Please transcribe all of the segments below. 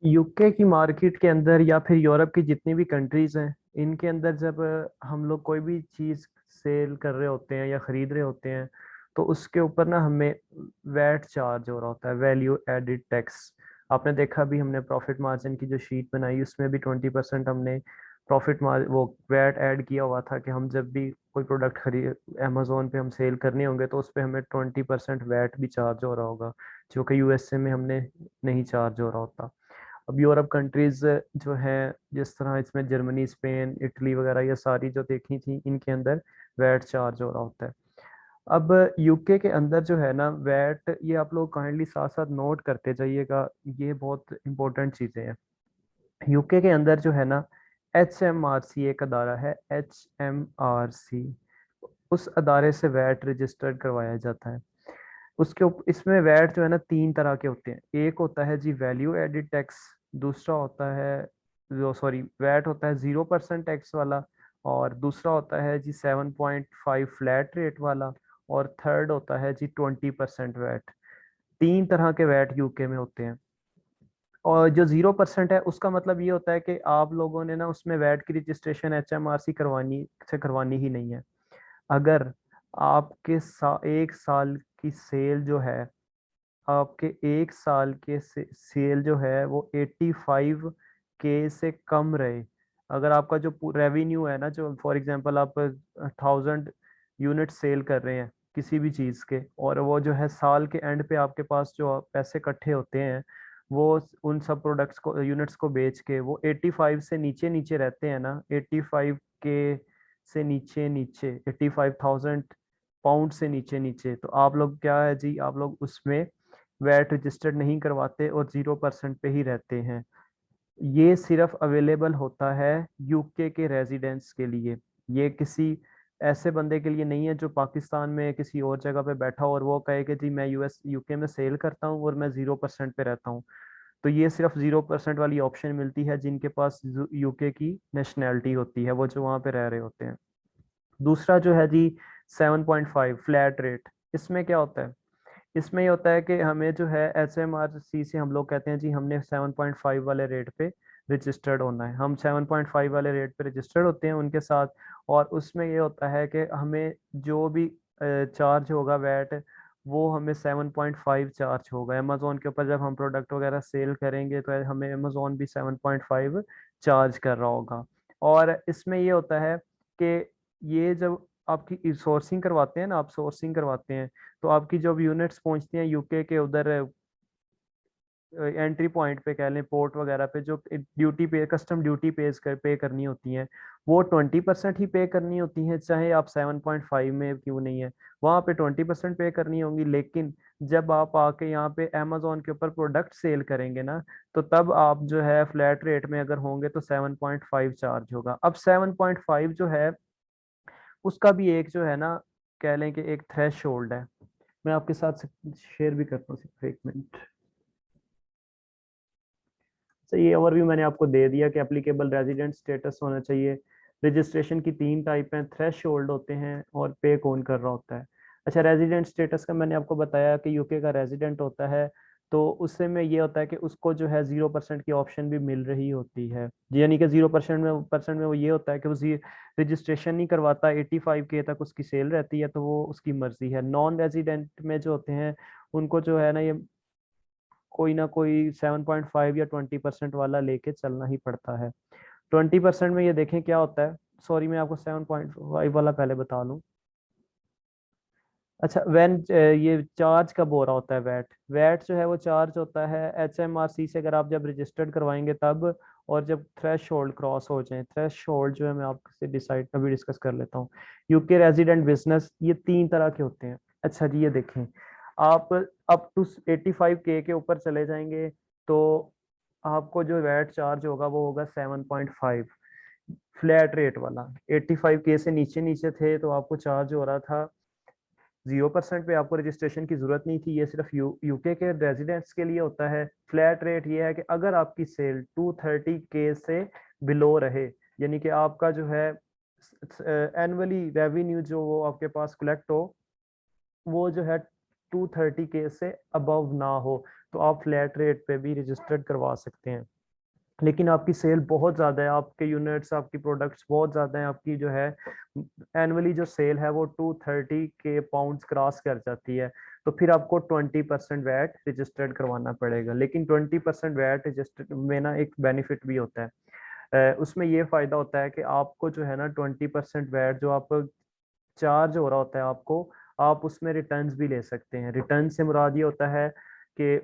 UK की market के अंदर या फिर यूरोप की जितनी भी कंट्रीज हैं, इनके अंदर जब हम लोग कोई भी चीज़ सेल कर रहे होते हैं या खरीद रहे होते हैं, तो उसके ऊपर ना हमें वैट चार्ज हो रहा होता है, वैल्यू एडिड टैक्स। आपने देखा भी, हमने प्रॉफिट मार्जिन की जो शीट बनाई उसमें भी 20% हमने प्रॉफिट मार्जिन वो वैट ऐड किया हुआ था कि हम जब भी कोई प्रोडक्ट खरीद अमेजोन पे हम सेल करने होंगे तो उस पर हमें 20% वैट भी चार्ज हो रहा होगा, जो कि यूएसए में हमने नहीं चार्ज हो रहा होता। अब यूरोप कंट्रीज जो है, जिस तरह इसमें जर्मनी, स्पेन, इटली वगैरह, ये सारी जो देखी थी, इनके अंदर वैट चार्ज हो रहा होता है। अब यूके के अंदर जो है ना वैट, ये आप लोग काइंडली साथ साथ नोट करते जाइएगा, ये बहुत इंपॉर्टेंट चीज़ें हैं। यूके के अंदर जो है ना HMRC एक अदारा है, HMRC, उस अदारे से वैट रजिस्टर्ड करवाया जाता है। इसमें वैट जो है ना तीन तरह के होते हैं। एक होता है जी वैल्यू एडिड टैक्स, दूसरा होता है जो सॉरी वैट होता है 0% टैक्स वाला, और दूसरा होता है जी 7.5 फ्लैट रेट वाला, और थर्ड होता है जी 20% वैट। तीन तरह के वैट यूके में होते हैं। और जो 0% है उसका मतलब ये होता है कि आप लोगों ने ना उसमें वैट की रजिस्ट्रेशन HMRC करवानी ही नहीं है। अगर आपके एक साल की सेल जो है, आपके एक साल के सेल जो है वो 85K से कम रहे। अगर आपका जो रेवेन्यू है ना, जो फॉर एग्जांपल आप 1000 यूनिट सेल कर रहे हैं किसी भी चीज़ के, और वो जो है साल के एंड पे आपके पास जो पैसे इकट्ठे होते हैं, वो उन सब प्रोडक्ट्स को, यूनिट्स को बेच के वो 85 से नीचे नीचे रहते हैं ना, 85K से नीचे नीचे, 85,000 पाउंड से नीचे नीचे, तो आप लोग क्या है जी, आप लोग उसमें वैट रजिस्टर्ड नहीं करवाते और 0% पे ही रहते हैं। ये सिर्फ अवेलेबल होता है यूके के रेजिडेंट्स के लिए। ये किसी ऐसे बंदे के लिए नहीं है जो पाकिस्तान में किसी और जगह पे बैठा हो और वो कहे कि जी मैं यूके में सेल करता हूँ और मैं 0% पे रहता हूँ। तो ये सिर्फ 0% वाली ऑप्शन मिलती है जिनके पास यूके की नेशनैलिटी होती है, वो जो वहाँ पे रह रहे होते हैं। दूसरा जो है जी 7.5 फ्लैट रेट, इसमें क्या होता है? इसमें ये होता है कि हमें जो है HMRC से हम लोग कहते हैं जी हमने 7.5 वाले रेट पे रजिस्टर्ड होना है, हम 7.5 वाले रेट पे रजिस्टर्ड होते हैं उनके साथ। और उसमें ये होता है कि हमें जो भी चार्ज होगा वैट, वो हमें 7.5 चार्ज होगा अमेजोन के ऊपर। जब हम प्रोडक्ट वगैरह सेल करेंगे तो हमें अमेजोन भी 7.5 चार्ज कर रहा होगा। और इसमें ये होता है कि ये जब आपकी सोर्सिंग करवाते हैं ना, आप सोर्सिंग करवाते हैं, तो आपकी जब यूनिट्स पहुंचती हैं यूके के उधर एंट्री पॉइंट पे, कह लें पोर्ट वगैरह पे, जो ड्यूटी पे कस्टम ड्यूटी पे करनी होती हैं, वो 20% ही पे करनी होती हैं, चाहे आप 7.5 में क्यों नहीं है, वहाँ पे 20% पे करनी होंगी। लेकिन जब आप आके यहाँ पे अमेजोन के ऊपर प्रोडक्ट सेल करेंगे ना, तो तब आप जो है फ्लैट रेट में अगर होंगे तो 7.5 चार्ज होगा। अब 7.5 जो है उसका भी एक जो है ना, कह लें कि एक थ्रेश होल्ड है। मैं आपके साथ शेयर भी करता हूँ, सिर्फ एक मिनट। तो ये ओवरव्यू मैंने आपको दे दिया कि एप्लीकेबल रेजिडेंट स्टेटस होना चाहिए। रजिस्ट्रेशन की तीन टाइप हैं, थ्रेश होल्ड होते हैं और पे कौन कर रहा होता है। अच्छा, रेजिडेंट स्टेटस का मैंने आपको बताया कि यूके का रेजिडेंट होता है, तो उससे में ये होता है कि उसको जो है 0% की ऑप्शन भी मिल रही होती है, यानी कि 0% में वो ये होता है कि वो रजिस्ट्रेशन नहीं करवाता, 85K तक उसकी सेल रहती है, तो वो उसकी मर्जी है। नॉन रेजिडेंट में जो होते हैं उनको जो है ना, ये कोई ना कोई 7.5 या 20% वाला लेके चलना ही पड़ता है। 20% में ये देखें क्या होता है। सॉरी, मैं आपको 7.5 वाला पहले बता लूं। अच्छा, व्हेन ये चार्ज कब हो रहा होता है वैट? वैट जो है वो चार्ज होता है HMRC से, अगर आप जब रजिस्टर्ड करवाएंगे तब, और जब थ्रेश होल्ड क्रॉस हो जाए। थ्रेश होल्ड जो है मैं आपसे डिसाइड अभी डिस्कस कर लेता हूँ। यूके रेजिडेंट बिजनेस, ये तीन तरह के होते हैं। अच्छा जी, ये देखें, आप अप टू 85K के ऊपर चले जाएंगे तो आपको जो वैट चार्ज होगा वो होगा 7.5 फ्लैट रेट वाला। 85K से नीचे नीचे थे तो आपको चार्ज हो रहा था 0% पे, आपको रजिस्ट्रेशन की जरूरत नहीं थी। ये सिर्फ यूके के रेजिडेंट्स के लिए होता है। फ्लैट रेट ये है कि अगर आपकी सेल 230K से बिलो रहे, यानी कि आपका जो है एनुअली रेवेन्यू जो वो आपके पास कलेक्ट हो, वो जो है 230K से अबव ना हो तो आप फ्लैट रेट पे भी रजिस्टर्ड करवा सकते हैं। लेकिन आपकी सेल बहुत ज़्यादा है, आपके यूनिट्स, आपकी प्रोडक्ट्स बहुत ज़्यादा हैं, आपकी जो है एनुअली जो सेल है वो 230K पाउंड्स क्रॉस कर जाती है, तो फिर आपको 20% वैट रजिस्टर्ड करवाना पड़ेगा। लेकिन 20% वैट रजिस्टर्ड में ना एक बेनिफिट भी होता है, उसमें ये फायदा होता है कि आपको जो है ना 20% वैट जो आप चार्ज हो रहा होता है आपको, आप उसमें रिटर्न्स भी ले सकते हैं। रिटर्न से मुराद ये होता है कि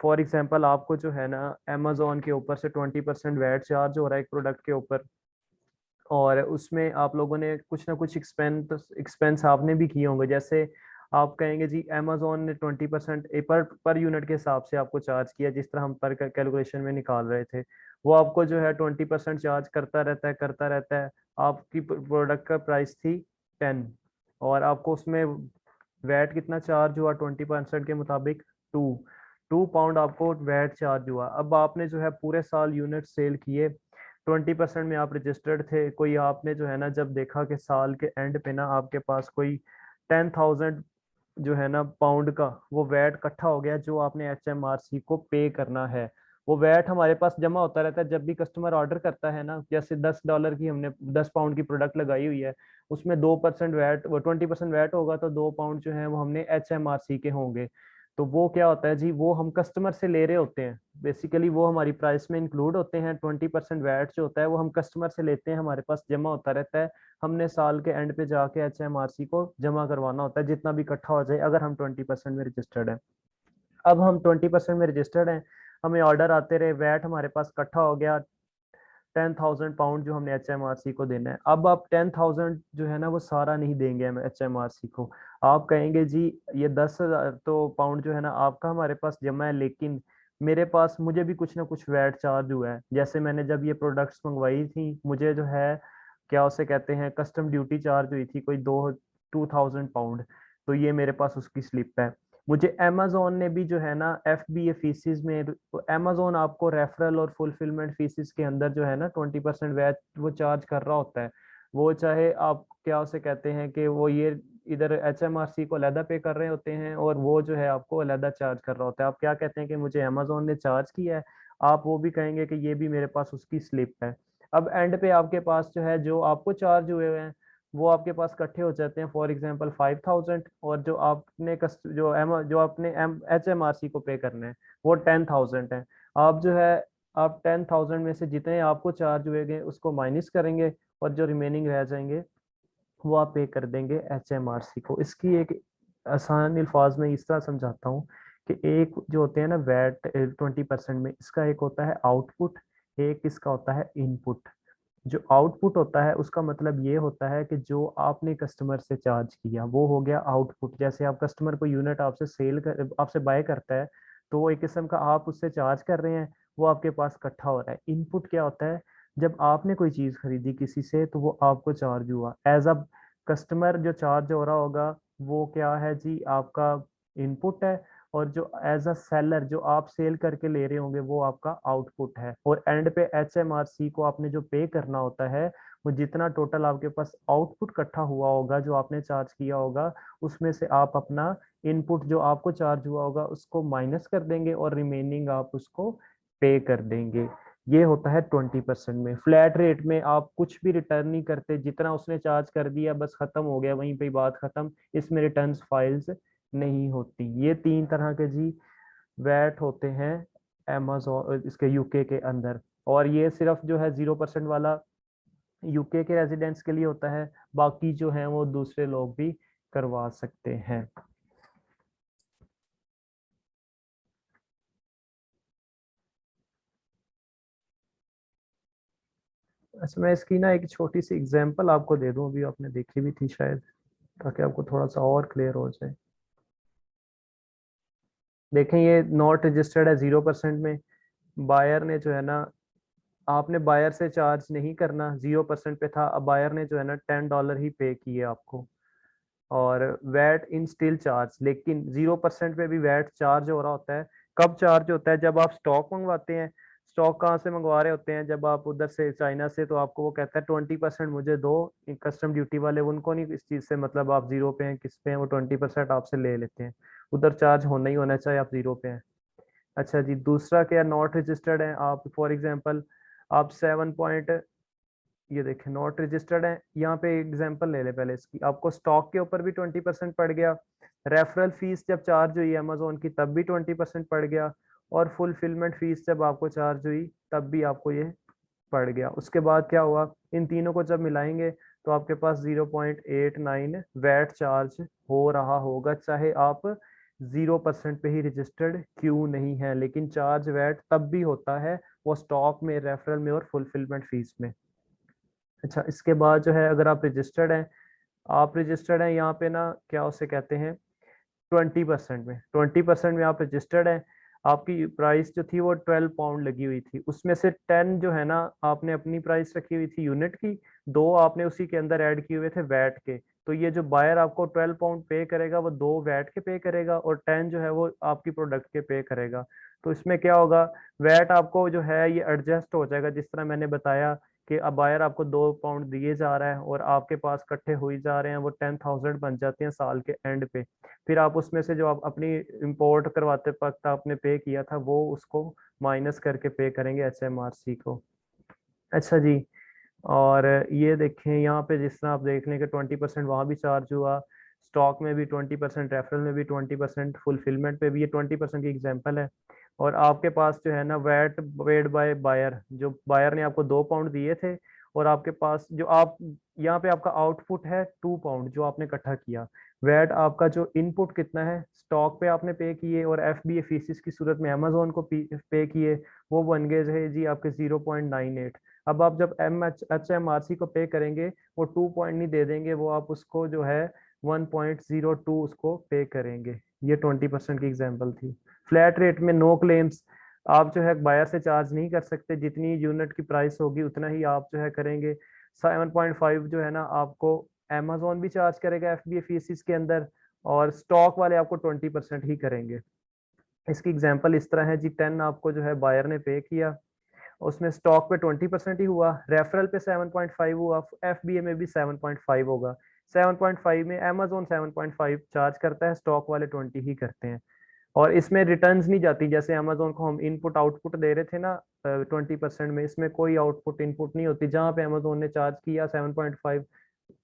फॉर एग्जांपल आपको जो है ना अमेजोन के ऊपर से 20% वैट चार्ज हो रहा है एक प्रोडक्ट के ऊपर, और उसमें आप लोगों ने कुछ ना कुछ एक्सपेंस आपने भी किए होंगे। जैसे आप कहेंगे जी अमेजोन ने 20% पर यूनिट के हिसाब से आपको चार्ज किया, जिस तरह हम पर कैलकुलेशन में निकाल रहे थे, वो आपको जो है 20% चार्ज करता रहता है। आपकी प्रोडक्ट का प्राइस थी 10, और आपको उसमें वैट कितना चार्ज हुआ 20% के मुताबिक, 2 पाउंड आपको वैट चार्ज हुआ। अब आपने जो है पूरे साल यूनिट सेल किए, 20% में आप रजिस्टर्ड थे, कोई आपने जो है ना जब देखा कि साल के एंड पे ना आपके पास कोई 10,000 जो है ना पाउंड का वो वैट इकट्ठा हो गया जो आपने HMRC को पे करना है। वो वैट हमारे पास जमा होता रहता है जब भी कस्टमर ऑर्डर करता है ना, जैसे $10 की हमने 10 पाउंड की प्रोडक्ट लगाई हुई है, उसमें 2% वैट, वो 20% वैट होगा तो 2 पाउंड जो है वो हमने HMRC के होंगे। तो वो क्या होता है जी, वो हम कस्टमर से ले रहे होते हैं, बेसिकली वो हमारी प्राइस में इंक्लूड होते हैं। 20% वैट जो होता है वो हम कस्टमर से लेते हैं, हमारे पास जमा होता रहता है, हमने साल के एंड पे जाके HMRC को जमा करवाना होता है, जितना भी इकट्ठा हो जाए, अगर हम 20% में रजिस्टर्ड है। अब हम 20% में रजिस्टर्ड हैं, हमें ऑर्डर आते रहे, वैट हमारे पास इकट्ठा हो गया 10,000 पाउंड जो हमने HMRC को देना है। अब आप 10,000 जो है ना वो सारा नहीं देंगे हम HMRC को, आप कहेंगे जी ये 10,000 तो पाउंड जो है ना आपका हमारे पास जमा है, लेकिन मेरे पास मुझे भी कुछ ना कुछ वैट चार्ज हुआ है। जैसे मैंने जब ये प्रोडक्ट्स मंगवाई थी, मुझे जो है क्या उसे कहते हैं कस्टम ड्यूटी चार्ज हुई थी कोई 2,000 पाउंड, तो ये मेरे पास उसकी स्लिप है। मुझे अमेजोन ने भी जो है ना FBA फीसिस में, अमेजोन आपको रेफरल और फुलफिलमेंट फीसिस के अंदर जो है ना 20% वैट वो चार्ज कर रहा होता है। वो चाहे आप क्या उसे कहते हैं कि वो ये इधर HMRC को अलहदा पे कर रहे होते हैं और वो जो है आपको अलहदा चार्ज कर रहा होता है। आप क्या कहते हैं कि मुझे अमेजोन ने चार्ज किया है, आप वो भी कहेंगे कि ये भी मेरे पास उसकी स्लिप है। अब एंड पे आपके पास जो है जो आपको चार्ज हुए हुए हैं वो आपके पास इकट्ठे हो जाते हैं, फॉर एग्जांपल 5,000, और जो आपने जो आपने HMRC को पे करने हैं वो 10,000 है। आप जो है आप 10,000 में से जितने आपको चार्ज हुए गए उसको माइनस करेंगे, और जो रिमेनिंग रह जाएंगे वो आप पे कर देंगे HMRC को। इसकी एक आसान अल्फाज में इस तरह समझाता हूँ कि एक जो होते हैं ना वैट 20% में, इसका एक होता है आउटपुट, एक इसका होता है इनपुट। जो आउटपुट होता है उसका मतलब ये होता है कि जो आपने कस्टमर से चार्ज किया वो हो गया आउटपुट। जैसे आप कस्टमर को यूनिट आपसे बाय करता है, तो वो एक किस्म का आप उससे चार्ज कर रहे हैं, वो आपके पास इकट्ठा हो रहा है। इनपुट क्या होता है, जब आपने कोई चीज खरीदी किसी से तो वो आपको चार्ज हुआ एज अ कस्टमर, जो चार्ज हो रहा होगा वो क्या है जी आपका इनपुट है, और जो एज अ सेलर जो आप सेल करके ले रहे होंगे वो आपका आउटपुट है। और एंड पे HMRC को आपने जो पे करना होता है, वो जितना टोटल आपके पास आउटपुट इकट्ठा हुआ होगा जो आपने चार्ज किया होगा, उसमें से आप अपना इनपुट जो आपको चार्ज हुआ होगा उसको माइनस कर देंगे और रिमेनिंग आप उसको पे कर देंगे। ये होता है 20% में। फ्लैट रेट में आप कुछ भी रिटर्न नहीं करते, जितना उसने चार्ज कर दिया बस खत्म हो गया, वहीं पे बात खत्म, इसमें रिटर्न फाइल्स नहीं होती। ये 3 तरह के जी वैट होते हैं अमेजोन इसके यूके के अंदर, और ये सिर्फ जो है 0% वाला यूके के रेजिडेंट्स के लिए होता है, बाकी जो है वो दूसरे लोग भी करवा सकते हैं। अच्छा, मैं इसकी ना एक छोटी सी एग्जांपल आपको दे दूं, अभी आपने देखी भी थी शायद, ताकि आपको थोड़ा सा और क्लियर हो जाए। देखें ये नॉट रजिस्टर्ड है 0% में, बायर ने जो है ना, आपने बायर से चार्ज नहीं करना, 0% पे था, अब बायर ने जो है ना $10 ही पे किए आपको, और वैट इन स्टिल चार्ज। लेकिन 0% पे भी वैट चार्ज हो रहा होता है। कब चार्ज होता है, जब आप स्टॉक मंगवाते हैं। स्टॉक कहाँ से मंगवा रहे होते हैं, जब आप उधर से चाइना से, तो आपको वो कहता है 20% मुझे दो, कस्टम ड्यूटी वाले उनको नहीं इस चीज से मतलब आप जीरो पे हैं किस पे हैं, वो 20% आपसे ले लेते हैं। उधर चार्ज होना ही होना चाहिए, आप जीरो पे हैं। अच्छा जी, दूसरा क्या, नॉट रजिस्टर्ड है आप, फॉर एग्जांपल आप 7 पॉइंट, ये देखें नॉट रजिस्टर्ड है, यहाँ पे एग्जांपल ले ले पहले इसकी, आपको स्टॉक के ऊपर भी 20% पड़ गया, रेफरल फीस जब चार्ज हुई अमेजोन की तब भी 20% पड़ गया, और फुलफिलमेंट फीस जब आपको चार्ज हुई तब भी आपको ये पड़ गया। उसके बाद क्या हुआ, इन तीनों को जब मिलाएंगे तो आपके पास 0.89 वैट चार्ज हो रहा होगा, चाहे आप 0% पे ही रजिस्टर्ड क्यों नहीं है, लेकिन चार्ज वैट तब भी होता है, वो स्टॉक में, रेफरल में और फुलफिलमेंट फीस में। अच्छा, इसके बाद जो है अगर आप रजिस्टर्ड हैं, आप रजिस्टर्ड हैं यहाँ पे ना, क्या उसे कहते हैं, 20% में, 20% में आप रजिस्टर्ड हैं, आपकी प्राइस जो थी वो 12 पाउंड लगी हुई थी, उसमें से 10 जो है ना आपने अपनी प्राइस रखी हुई थी यूनिट की, 2 आपने उसी के अंदर ऐड किए हुए थे वैट के, तो ये जो बायर आपको 12 पाउंड पे करेगा वो 2 वैट के पे करेगा, और 10 जो है वो आपकी प्रोडक्ट के पे करेगा। तो इसमें क्या होगा, वैट आपको जो है ये एडजस्ट हो जाएगा, जिस तरह मैंने बताया कि अब बायर आपको 2 पाउंड दिए जा रहा है और आपके पास इकट्ठे हुई जा रहे हैं, वो 10,000 बन जाते हैं साल के एंड पे, फिर आप उसमें से जो आप अपनी इंपोर्ट करवाते वक्त आपने पे किया था वो उसको माइनस करके पे करेंगे HMRC को। अच्छा जी, और ये देखें यहाँ पे जिस तरह आप देख लें कि 20% वहाँ भी चार्ज हुआ, स्टॉक में भी 20%, रेफरल में भी 20%, फुलफिलमेंट पे भी ये 20% की एग्जांपल है, और आपके पास जो है ना वैट पेड बाय बायर, जो बायर ने आपको 2 पाउंड दिए थे, और आपके पास जो आप यहाँ पे आपका आउटपुट है 2 पाउंड जो आपने इकट्ठा किया, वैट आपका जो इनपुट कितना है, स्टॉक पे आपने पे किए और FBA फीसिस की सूरत में अमेजोन को पे किए, वो बन गए है जी आपके 0.98। अब आप जब HMRC को पे करेंगे, वो 2 पॉइंट नहीं दे देंगे, वो आप उसको जो है 1.02 उसको पे करेंगे। ये 20% की एग्जांपल थी। फ्लैट रेट में नो क्लेम्स, आप जो है बायर से चार्ज नहीं कर सकते, जितनी यूनिट की प्राइस होगी उतना ही आप जो है करेंगे। 7.5 जो है ना आपको अमेजोन भी चार्ज करेगा FBA फीस इसके अंदर, और स्टॉक वाले आपको 20% ही करेंगे। इसकी एग्जांपल इस तरह है जी, 10 आपको जो है बायर ने पे किया, उसमें स्टॉक पे 20% ही हुआ, रेफरल पे 7.5 हुआ, FBA में भी 7.5 होगा। 7.5 में अमेजोन 7.5 चार्ज करता है, स्टॉक वाले 20 ही करते हैं, और इसमें रिटर्न्स नहीं जाती, जैसे अमेजोन को हम इनपुट आउटपुट दे रहे थे ना 20% में, इसमें कोई आउटपुट इनपुट नहीं होती, जहाँ पे अमेजोन ने चार्ज किया 7.5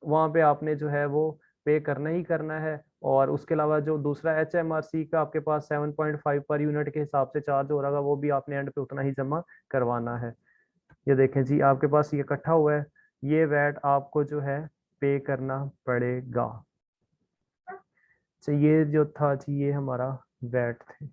वहां पे आपने जो है वो पे करना ही करना है, और उसके अलावा जो दूसरा HMRC का आपके पास 7.5 पर यूनिट के हिसाब से चार्ज हो रहा है, वो भी आपने एंड पे उतना ही जमा करवाना है। ये देखें जी, आपके पास ये इकट्ठा हुआ है, ये वैट आपको जो है पे करना पड़ेगा। तो ये जो था जी, ये हमारा वैट थे।